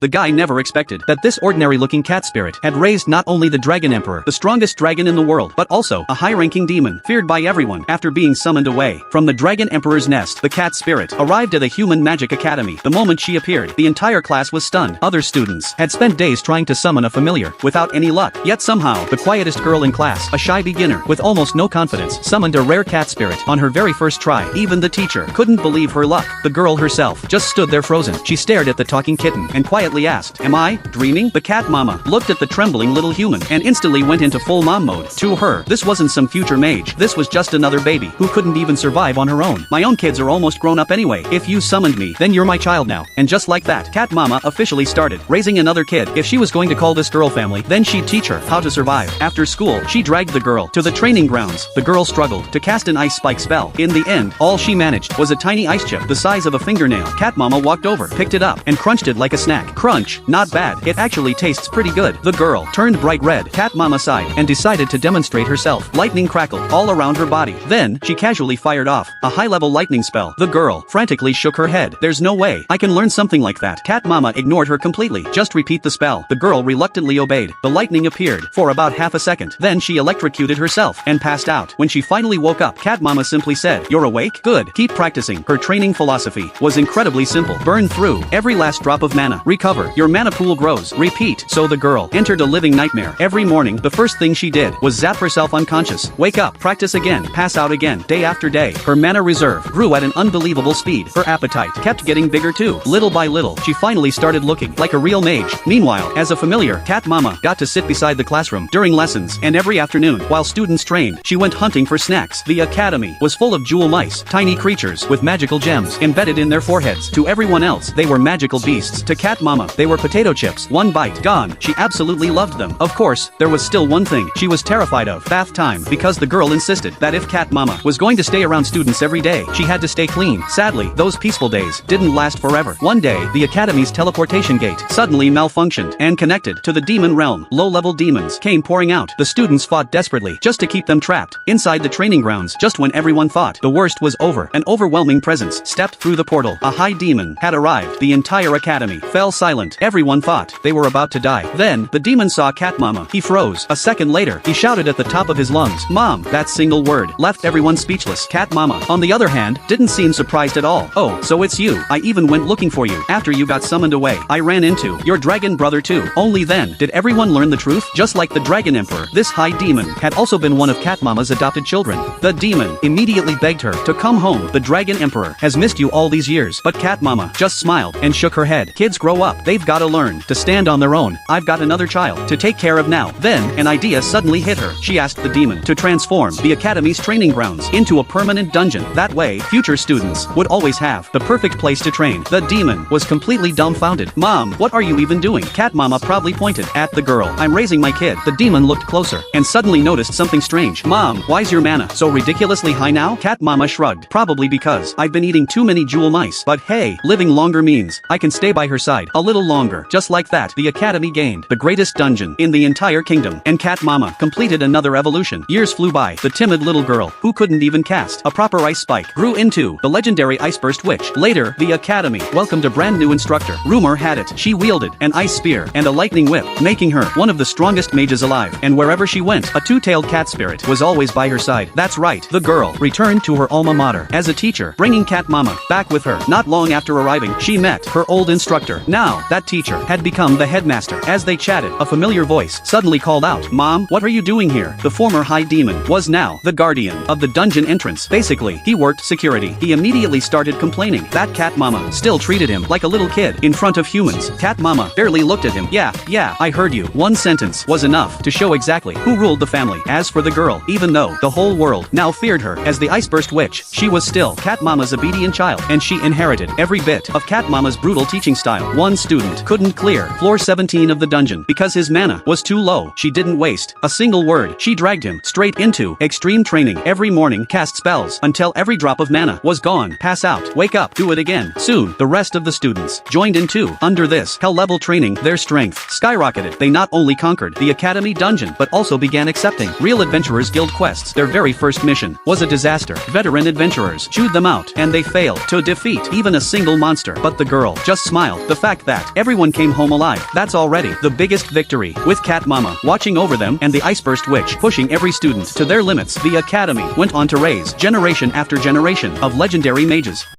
The guy never expected that this ordinary-looking cat spirit had raised not only the Dragon Emperor, the strongest dragon in the world, but also a high-ranking demon, feared by everyone. After being summoned away from the Dragon Emperor's nest, the cat spirit arrived at the Human Magic Academy. The moment she appeared, the entire class was stunned. Other students had spent days trying to summon a familiar, without any luck. Yet somehow, the quietest girl in class, a shy beginner with almost no confidence, summoned a rare cat spirit on her very first try. Even the teacher couldn't believe her luck. The girl herself just stood there frozen. She stared at the talking kitten and quietly asked, "Am I dreaming?" The cat mama looked at the trembling little human and instantly went into full mom mode. To her, this wasn't some future mage. This was just another baby who couldn't even survive on her own. "My own kids are almost grown up anyway. If you summoned me, then you're my child now." And just like that, cat mama officially started raising another kid. If she was going to call this girl family, then she'd teach her how to survive. After school, she dragged the girl to the training grounds. The girl struggled to cast an ice spike spell. In the end, all she managed was a tiny ice chip the size of a fingernail. Cat mama walked over, picked it up, and crunched it like a snack. Crunch, not bad. It actually tastes pretty good. The girl turned bright red. Cat mama sighed and decided to demonstrate herself. Lightning crackled all around her body. Then, she casually fired off a high-level lightning spell. The girl frantically shook her head. "There's no way I can learn something like that." Cat mama ignored her completely. "Just repeat the spell." The girl reluctantly obeyed. The lightning appeared for about half a second. Then she electrocuted herself and passed out. When she finally woke up, Cat mama simply said, "You're awake? Good. Keep practicing." Her training philosophy was incredibly simple. Burn through every last drop of mana. Recover. Your mana pool grows. Repeat. So the girl entered a living nightmare. Every morning, the first thing she did was zap herself unconscious. Wake up. Practice again. Pass out again. Day after day. Her mana reserve grew at an unbelievable speed. Her appetite kept getting bigger too. Little by little, she finally started looking like a real mage. Meanwhile, as a familiar, Cat mama got to sit beside the classroom during lessons, and every afternoon, while students trained, she went hunting for snacks. The academy was full of jewel mice, tiny creatures with magical gems embedded in their foreheads. To everyone else, they were magical beasts. To Cat mama, they were potato chips. One bite, gone. She absolutely loved them. Of course, there was still one thing she was terrified of: bath time, because the girl insisted that if Cat mama was going to stay around students every day, she had to stay clean. Sadly, those peaceful days didn't last forever. One day, the academy's teleportation gate suddenly malfunctioned and connected to the demon realm. Low-level demons came pouring out. The students fought desperately just to keep them trapped inside the training grounds. Just when everyone thought the worst was over, an overwhelming presence stepped through the portal. A high demon had arrived. The entire academy fell silent. Everyone thought they were about to die. Then, the demon saw Cat mama. He froze. A second later, he shouted at the top of his lungs, "Mom!" That single word left everyone speechless. Cat mama, on the other hand, didn't seem surprised at all. "Oh, so it's you. I even went looking for you. After you got summoned away, I ran into your dragon brother too." Only then did everyone learn the truth. Just like the Dragon Emperor, this high demon had also been one of Cat mama's adopted children. The demon immediately begged her to come home. "The Dragon Emperor has missed you all these years." But Cat mama just smiled and shook her head. "Kids grow up. They've gotta learn to stand on their own. I've got another child to take care of now." Then, an idea suddenly hit her. She asked the demon to transform the academy's training grounds into a permanent dungeon. That way, future students would always have the perfect place to train. The demon was completely dumbfounded. "Mom, what are you even doing?" Cat mama proudly pointed at the girl. "I'm raising my kid." The demon looked closer and suddenly noticed something strange. "Mom, why's your mana so ridiculously high now?" Cat mama shrugged. "Probably because I've been eating too many jewel mice. But hey, living longer means I can stay by her side a little longer." Just like that, the academy gained the greatest dungeon in the entire kingdom, and Cat mama completed another evolution. Years flew by. The timid little girl, who couldn't even cast a proper ice spike, grew into the legendary Ice Burst Witch. Later, the academy welcomed a brand new instructor. Rumor had it she wielded an ice spear and a lightning whip, making her one of the strongest mages alive. And wherever she went, a two-tailed cat spirit was always by her side. That's right, the girl returned to her alma mater as a teacher, bringing Cat mama back with her. Not long after arriving, she met her old instructor. Now, that teacher had become the headmaster. As they chatted, a familiar voice suddenly called out, "Mom, what are you doing here?" The former high demon was now the guardian of the dungeon entrance. Basically, he worked security. He immediately started complaining that Cat mama still treated him like a little kid in front of humans. Cat mama barely looked at him. Yeah, I heard you." One sentence was enough to show exactly who ruled the family. As for the girl, even though the whole world now feared her as the Ice Burst Witch, she was still Cat mama's obedient child, and she inherited every bit of Cat mama's brutal teaching style. One student couldn't clear floor 17 of the dungeon because his mana was too low. She didn't waste a single word. She dragged him straight into extreme training. Every morning, cast spells until every drop of mana was gone. Pass out, wake up, do it again. Soon, the rest of the students joined in too. Under this hell-level training, their strength skyrocketed. They not only conquered the academy dungeon, but also began accepting real adventurers guild quests. Their very first mission was a disaster. Veteran adventurers chewed them out, and they failed to defeat even a single monster. But the girl just smiled. The fact that, everyone came home alive. That's already the biggest victory. With Cat Mama watching over them and the Ice Burst Witch pushing every student to their limits, the academy went on to raise generation after generation of legendary mages.